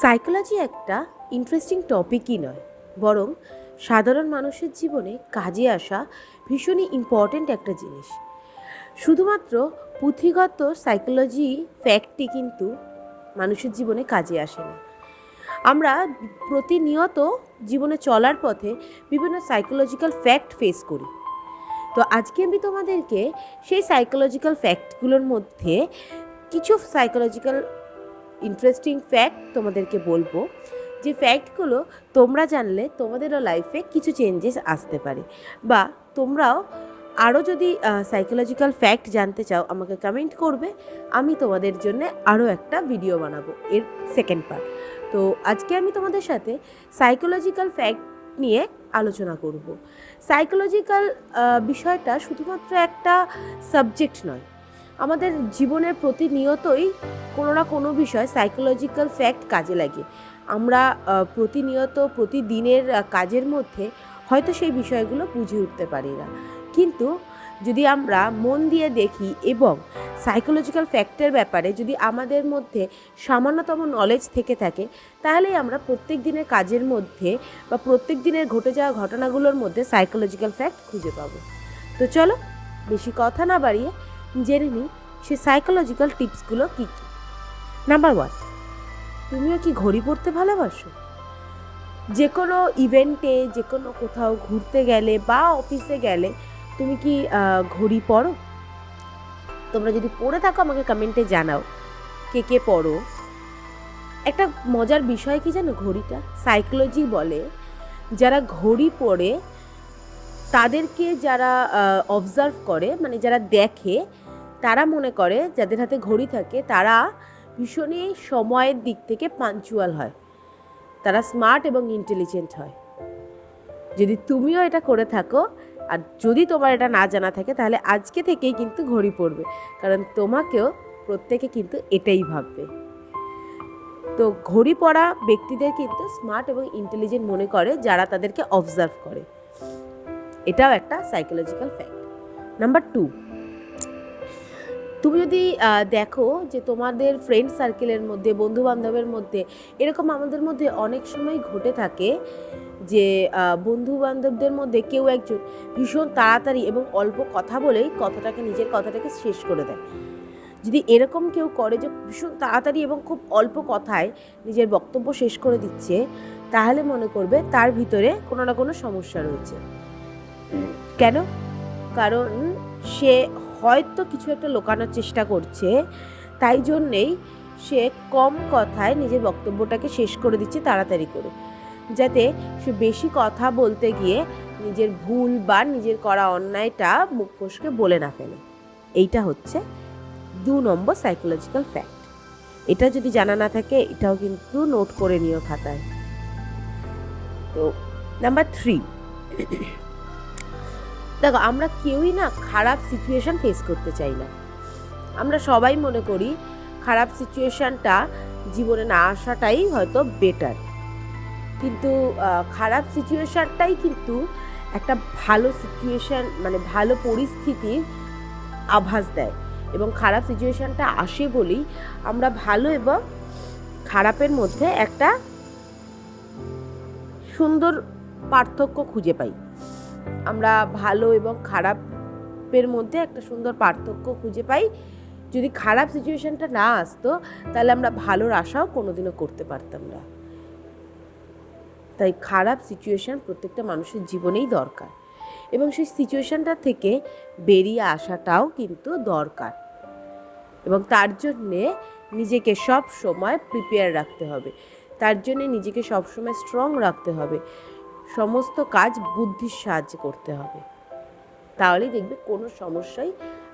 Psychology একটা interesting টপিকই নয়, বরং সাধারণ মানুষের জীবনে কাজে আসা ভীষণই ইম্পর্ট্যান্ট একটা জিনিস। শুধুমাত্র পুঁথিগত সাইকোলজি ফ্যাক্টই কিন্তু মানুষের জীবনে কাজে আসে না। আমরা প্রতিনিয়ত জীবনে চলার পথে বিভিন্ন সাইকোলজিক্যাল ফ্যাক্ট ফেস করি। তো আজকে আমি তোমাদেরকে সেই সাইকোলজিক্যাল ফ্যাক্টগুলোর মধ্যে কিছু সাইকোলজিক্যাল ইন্টারেস্টিং ফ্যাক্ট তোমাদেরকে বলবো, যে ফ্যাক্টগুলো তোমরা জানলে তোমাদেরও লাইফে কিছু চেঞ্জেস আসতে পারে। বা তোমরাও আরও যদি সাইকোলজিক্যাল ফ্যাক্ট জানতে চাও আমাকে কমেন্ট করবে, আমি তোমাদের জন্য আরও একটা ভিডিও বানাবো এর সেকেন্ড পার্ট। তো আজকে আমি তোমাদের সাথে সাইকোলজিক্যাল ফ্যাক্ট নিয়ে আলোচনা করব। সাইকোলজিক্যাল বিষয়টা শুধুমাত্র একটা সাবজেক্ট নয়, আমাদের জীবনের প্রতিনিয়তই কোনো না কোনো বিষয় সাইকোলজিক্যাল ফ্যাক্ট কাজে লাগে। আমরা প্রতিনিয়ত প্রতিদিনের কাজের মধ্যে হয়তো সেই বিষয়গুলো বুঝে উঠতে পারি না, কিন্তু যদি আমরা মন দিয়ে দেখি এবং সাইকোলজিক্যাল ফ্যাক্টের ব্যাপারে যদি আমাদের মধ্যে সামান্যতম নলেজ থেকে থাকে, তাহলেই আমরা প্রত্যেক দিনের কাজের মধ্যে বা প্রত্যেক দিনের ঘটে যাওয়া ঘটনাগুলোর মধ্যে সাইকোলজিক্যাল ফ্যাক্ট খুঁজে পাবো। তো চলো বেশি কথা না বাড়িয়ে জেনে নিই সে সাইকোলজিক্যাল টিপসগুলো কী কী। নাম্বার 1, তুমিও কি ঘড়ি পরতে ভালোবাসো? যে কোনো ইভেন্টে, যে কোনো কোথাও ঘুরতে গেলে বা অফিসে গেলে তুমি কি ঘড়ি পরো? তোমরা যদি পরে থাকো আমাকে কমেন্টে জানাও কে কে পরো। একটা মজার বিষয় কি জানো, ঘড়িটা সাইকোলজি বলে যারা ঘড়ি পরে তাদেরকে যারা অবজার্ভ করে, মানে যারা দেখে, তারা মনে করে যাদের হাতে ঘড়ি থাকে তারা ভীষণই সময়ের দিক থেকে পাঞ্চুয়াল হয়, তারা স্মার্ট এবং ইন্টেলিজেন্ট হয়। যদি তুমিও এটা করে থাকো আর যদি তোমার এটা না জানা থাকে, তাহলে আজকে থেকেই কিন্তু ঘড়ি পরবে, কারণ তোমাকেও প্রত্যেকে কিন্তু এটাই ভাববে। তো ঘড়ি পরা ব্যক্তিদের কিন্তু স্মার্ট এবং ইন্টেলিজেন্ট মনে করে যারা তাদেরকে অবজার্ভ করে। এটাও একটা সাইকোলজিক্যাল ফ্যাক্ট। নাম্বার 2, তুমি যদি দেখো যে তোমাদের ফ্রেন্ড সার্কেলের মধ্যে, বন্ধু বান্ধবের মধ্যে, এরকম আমাদের মধ্যে অনেক সময় ঘটে থাকে যে বন্ধু বান্ধবদের মধ্যে কেউ একজন ভীষণ তাড়াতাড়ি এবং অল্প কথা বলেই নিজের কথাটাকে শেষ করে দেয়। যদি এরকম কেউ করে যে ভীষণ তাড়াতাড়ি এবং খুব অল্প কথায় নিজের বক্তব্য শেষ করে দিচ্ছে, তাহলে মনে করবে তার ভিতরে কোনো না কোনো সমস্যা রয়েছে। কেন? কারণ সে হয়তো কিছু একটা লুকানোর চেষ্টা করছে, তাই জন্যেই সে কম কথায় নিজের বক্তব্যটাকে শেষ করে দিচ্ছে তাড়াতাড়ি করে, যাতে সে বেশি কথা বলতে গিয়ে নিজের ভুল বা নিজের করা অন্যায়টা মুখ ফসকে বলে না ফেলে। এইটা হচ্ছে 2 নম্বর সাইকোলজিক্যাল ফ্যাক্ট। এটা যদি জানা না থাকে এটাও কিন্তু নোট করে নিও খাতায়। তো নাম্বার 3, দেখো আমরা কেউই না খারাপ সিচুয়েশান ফেস করতে চাই না। আমরা সবাই মনে করি খারাপ সিচুয়েশানটা জীবনে না আসাটাই হয়তো বেটার, কিন্তু খারাপ সিচুয়েশানটাই কিন্তু একটা ভালো সিচুয়েশান, মানে ভালো পরিস্থিতির আভাস দেয়। এবং খারাপ সিচুয়েশানটা আসে বলেই আমরা ভালো এবং খারাপের মধ্যে একটা সুন্দর পার্থক্য খুঁজে পাই। আমরা ভালো এবং খারাপের মধ্যে একটা সুন্দর পার্থক্য খুঁজে পাই। যদি খারাপ সিচুয়েশানটা না আসতো, তাহলে আমরা ভালোর আশাও কোনোদিনও করতে পারতাম না। তাই খারাপ সিচুয়েশান প্রত্যেকটা মানুষের জীবনেই দরকার, এবং সেই সিচুয়েশানটা থেকে বেরিয়ে আসাটাও কিন্তু দরকার। এবং তার জন্যে নিজেকে সব সময় প্রিপেয়ার রাখতে হবে, তার জন্যে নিজেকে সবসময় স্ট্রং রাখতে হবে, সমস্ত কাজ বুদ্ধির সাহায্যে করতে হবে, তাহলেই দেখবে কোনো সমস্যাই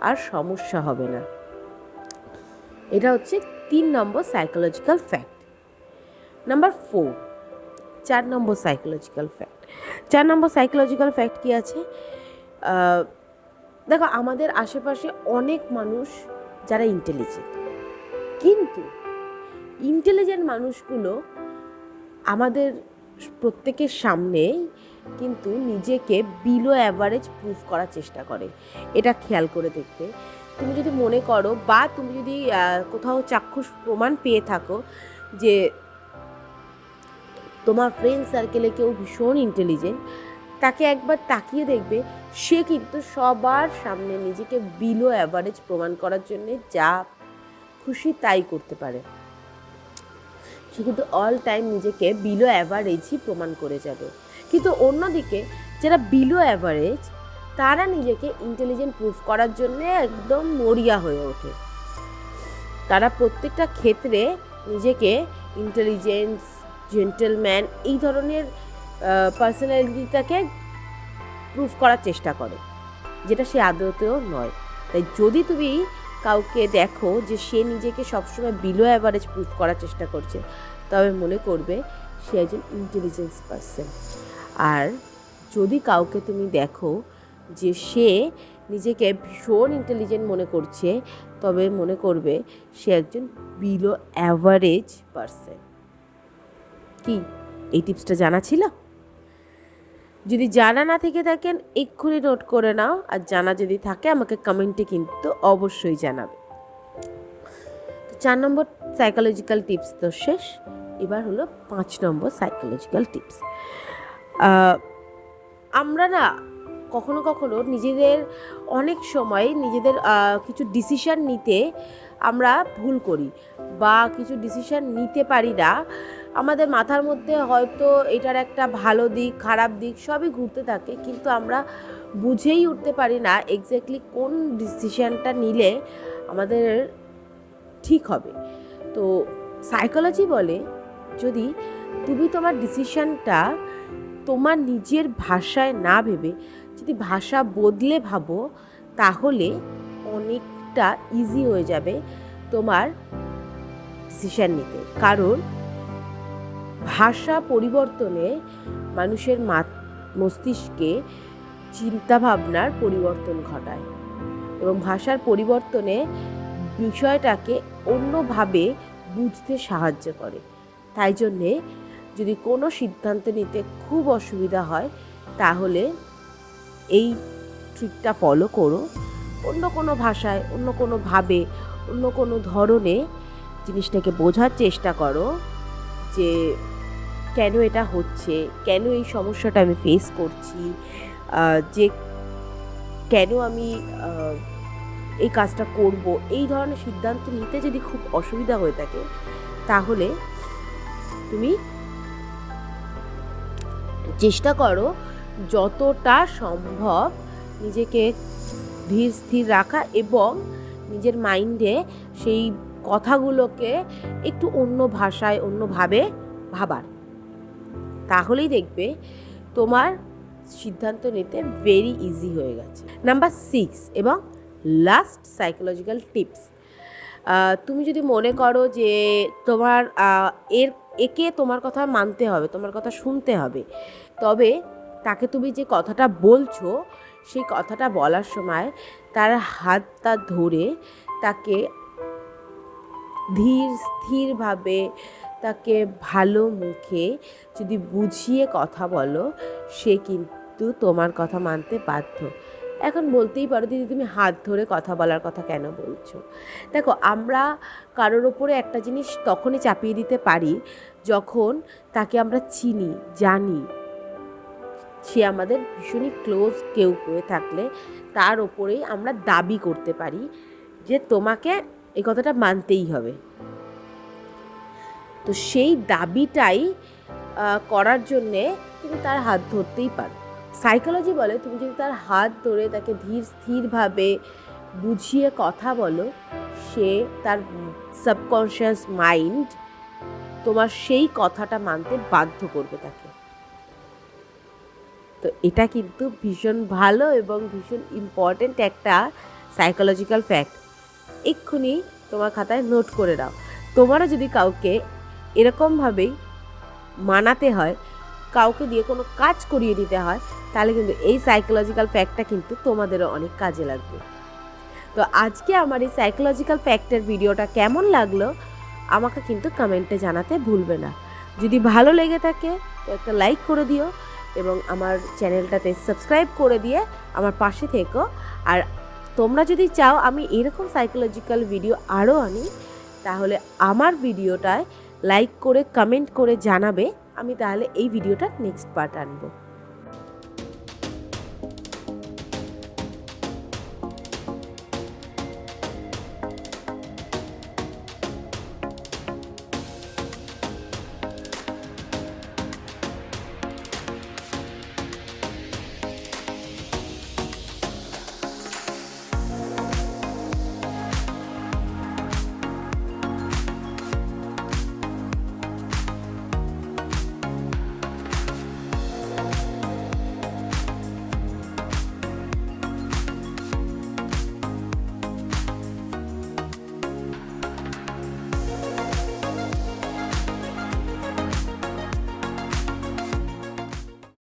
আর সমস্যা হবে না। এটা হচ্ছে 3 নম্বর সাইকোলজিক্যাল ফ্যাক্ট। নাম্বার 4, 4 নম্বর সাইকোলজিক্যাল ফ্যাক্ট। 4 নম্বর সাইকোলজিক্যাল ফ্যাক্ট কী আছে? দেখো আমাদের আশেপাশে অনেক মানুষ যারা ইন্টেলিজেন্ট, কিন্তু ইন্টেলিজেন্ট মানুষগুলো আমাদের প্রত্যেকের সামনেই কিন্তু নিজেকে বিলো অ্যাভারেজ প্রুভ করার চেষ্টা করে। এটা খেয়াল করে দেখবে। তুমি যদি মনে করো বা তুমি যদি কোথাও চাক্ষুষ প্রমাণ পেয়ে থাকো যে তোমার ফ্রেন্ড সার্কেলে কেউ ভীষণ ইন্টেলিজেন্ট, তাকে একবার তাকিয়ে দেখবে সে কিন্তু সবার সামনে নিজেকে বিলো অ্যাভারেজ প্রমাণ করার জন্যে যা খুশি তাই করতে পারে। সে কিন্তু অল টাইম নিজেকে বিলো অ্যাভারেজই প্রমাণ করে যাবে। কিন্তু অন্যদিকে যারা বিলো অ্যাভারেজ তারা নিজেকে ইন্টেলিজেন্ট প্রুফ করার জন্য একদম মরিয়া হয়ে ওঠে। তারা প্রত্যেকটা ক্ষেত্রে নিজেকে ইন্টেলিজেন্স, জেন্টলম্যান এই ধরনের পার্সোনালিটিটাকে প্রুফ করার চেষ্টা করে, যেটা সে আদতেও নয়। তাই যদি তুমি কাউকে দেখো যে সে নিজেকে সবসময় বিলো অ্যাভারেজ প্রুফ করার চেষ্টা করছে, তবে মনে করবে সে একজন ইন্টেলিজেন্স পার্সন। আর যদি কাউকে তুমি দেখো যে সে নিজেকে ভীষণ ইন্টেলিজেন্ট মনে করছে, তবে মনে করবে সে একজন বিলো অ্যাভারেজ পার্সন। কি এই টিপসটা জানা ছিল? যদি জানা না থেকে থাকেন এক্ষুনি নোট করে নাও, আর জানা যদি থাকে আমাকে কমেন্টে কিন্তু অবশ্যই জানাবে। তো 4 নম্বর সাইকোলজিক্যাল টিপস তো শেষ, এবার হলো 5 নম্বর সাইকোলজিক্যাল টিপস। আমরা না কখনো কখনো নিজেদের অনেক সময় নিজেদের কিছু ডিসিশান নিতে আমরা ভুল করি বা কিছু ডিসিশান নিতে পারি না। আমাদের মাথার মধ্যে হয়তো এটার একটা ভালো দিক খারাপ দিক সবই ঘুরতে থাকে, কিন্তু আমরা বুঝেই উঠতে পারি না এক্স্যাক্টলি কোন ডিসিশানটা নিলে আমাদের ঠিক হবে। তো সাইকোলজি বলে যদি তুমি তোমার ডিসিশানটা তোমার নিজের ভাষায় না ভেবে যদি ভাষা বদলে ভাবো, তাহলে অনেকটা ইজি হয়ে যাবে তোমার ডিসিশান নিতে। কারণ ভাষা পরিবর্তনে মানুষের মস্তিষ্কে চিন্তাভাবনার পরিবর্তন ঘটায় এবং ভাষার পরিবর্তনে বিষয়টাকে অন্যভাবে বুঝতে সাহায্য করে। তাই জন্যে যদি কোনো সিদ্ধান্ত নিতে খুব অসুবিধা হয়, তাহলে এই ট্রিকটা ফলো করো। অন্য কোনো ভাষায়, অন্য কোনোভাবে, অন্য কোনো ধরনে জিনিসটাকে বোঝার চেষ্টা করো যে কেন এটা হচ্ছে, কেন এই সমস্যাটা আমি ফেস করছি, যে কেন আমি এই কাজটা করব। এই ধরনের সিদ্ধান্ত নিতে যদি খুব অসুবিধা হয়ে থাকে, তাহলে তুমি চেষ্টা করো যতটা সম্ভব নিজেকে ধীর স্থির রাখা এবং নিজের মাইন্ডে সেই কথাগুলোকে একটু অন্য ভাষায় অন্যভাবে ভাবার। তাহলেই দেখবে তোমার সিদ্ধান্ত নিতে ভেরি ইজি হয়ে গেছে। নাম্বার 6 এবং লাস্ট সাইকোলজিক্যাল টিপস। তুমি যদি মনে করো যে তোমার একে তোমার কথা মানতে হবে, তোমার কথা শুনতে হবে, তবে তাকে তুমি যে কথাটা বলছো সেই কথাটা বলার সময় তার হাতটা ধরে তাকে ধীর স্থিরভাবে তাকে ভালো মুখে যদি বুঝিয়ে কথা বলো, সে কিন্তু তোমার কথা মানতে বাধ্য। এখন বলতেই পারো দিদি তুমি হাত ধরে কথা বলার কথা কেন বলছো? দেখো, আমরা কারোর ওপরে একটা জিনিস তখনই চাপিয়ে দিতে পারি যখন তাকে আমরা চিনি, জানি, সে আমাদের ভীষণই ক্লোজ কেউ হয়ে থাকলে তার ওপরেই আমরা দাবি করতে পারি যে তোমাকে এই কথাটা মানতেই হবে। তো সেই দাবিটাই করার জন্যে তুমি তার হাত ধরতেই পারো। সাইকোলজি বলে তুমি যদি তার হাত ধরে তাকে ধীর স্থিরভাবে বুঝিয়ে কথা বলো, সে তার সাবকনশিয়াস মাইন্ড তোমার সেই কথাটা মানতে বাধ্য করবে তাকে। তো এটা কিন্তু ভীষণ ভালো এবং ভীষণ ইম্পর্ট্যান্ট একটা সাইকোলজিক্যাল ফ্যাক্ট। এক্ষুনি তোমার খাতায় নোট করে দাও। তোমারও যদি কাউকে এরকমভাবেই মানাতে হয়, কাউকে দিয়ে কোনো কাজ করিয়ে দিতে হয়, তাহলে কিন্তু এই সাইকোলজিক্যাল ফ্যাক্টটা কিন্তু তোমাদেরও অনেক কাজে লাগবে। তো আজকে আমার এই সাইকোলজিক্যাল ফ্যাক্টের ভিডিওটা কেমন লাগলো আমাকে কিন্তু কমেন্টে জানাতে ভুলবে না। যদি ভালো লেগে থাকে তো একটা লাইক করে দিও এবং আমার চ্যানেলটাতে সাবস্ক্রাইব করে দিয়ে আমার পাশে থেকো। আর তোমরা যদি চাও আমি এরকম সাইকোলজিক্যাল ভিডিও আরও আনি, তাহলে আমার ভিডিওটায় লাইক করে কমেন্ট করে জানাবে আমি তাহলে এই ভিডিওটার নেক্সট পার্ট আনবো।